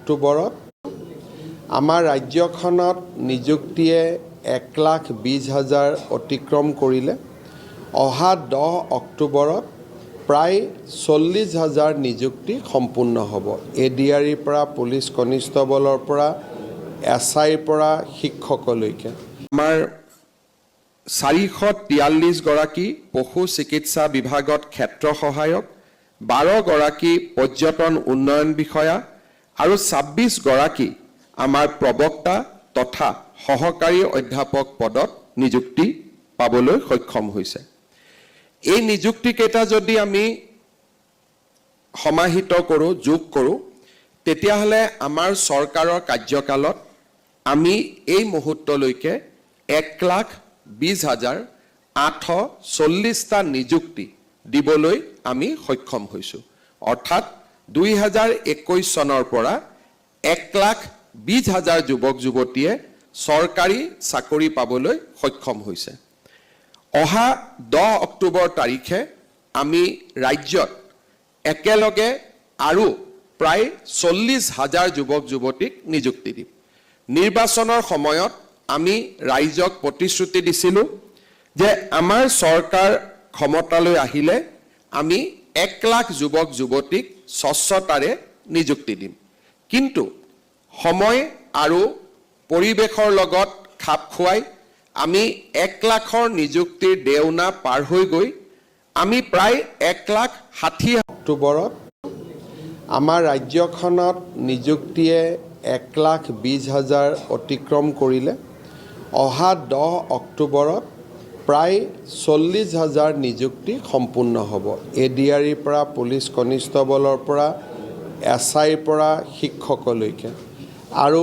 অক্টোবৰত আমাৰ ৰাজ্যখনত নিযুক্তিয়ে 1,20,000 অতিক্ৰম কৰিলে। অহা 10 অক্টোবৰত প্ৰায় 40,000 নিযুক্তি সম্পূৰ্ণ হ'ব। ADREৰ পৰা পুলিচ কনিষ্টবলৰ পৰা SIৰ পৰা শিক্ষকলৈকে। আমাৰ 443 গৰাকী পশু চিকিৎসা বিভাগত ক্ষেত্ৰ সহায়ক, 12 গৰাকী পৰ্যটন উন্নয়ন বিষয়া আৰু 26 গৰাকী আমাৰ প্ৰবক্তা তথা সহকাৰী অধ্যাপক পদত নিযুক্তি পাবলৈ সক্ষম হৈছে। এই নিযুক্তিকেইটা যদি আমি সমাহিত কৰোঁ, যোগ কৰোঁ, তেতিয়াহ'লে আমাৰ চৰকাৰৰ কাৰ্যকালত আমি এই মুহূৰ্তলৈকে 1,20,840টা নিযুক্তি দিবলৈ আমি সক্ষম হৈছোঁ। অৰ্থাৎ 2021 চনৰ পৰা 1,20,000 যুৱক যুৱতীয়ে চৰকাৰী চাকৰি পাবলৈ সক্ষম হৈছে। অহা 10 অক্টোবৰ তাৰিখে আমি ৰাজ্যত একেলগে আৰু প্ৰায় 40,000 যুৱক যুৱতীক নিযুক্তি দিম। নিৰ্বাচনৰ সময়ত আমি ৰাইজক প্ৰতিশ্ৰুতি দিছিলোঁ যে আমাৰ চৰকাৰ ক্ষমতালৈ আহিলে আমি 1,00,000 যুৱক যুৱতীক স্বচ্ছতাৰে নিযুক্তি দিম। কিন্তু সময় আৰু পৰিৱেশৰ লগত খাপ খুৱাই আমি 1,00,000ৰ নিযুক্তিৰ দেওনা পাৰ হৈ গৈ আমি প্ৰায় 1,60,000 অক্টোবৰত আমাৰ ৰাজ্যখনত নিযুক্তিয়ে 1,20,000 অতিক্ৰম কৰিলে। অহা 10 অক্টোবৰত প্ৰায় 40,000 নিযুক্তি সম্পূৰ্ণ হ'ব। ADREৰ পৰা পুলিচ কনিষ্টবলৰ পৰা SIৰ পৰা শিক্ষকলৈকে। আৰু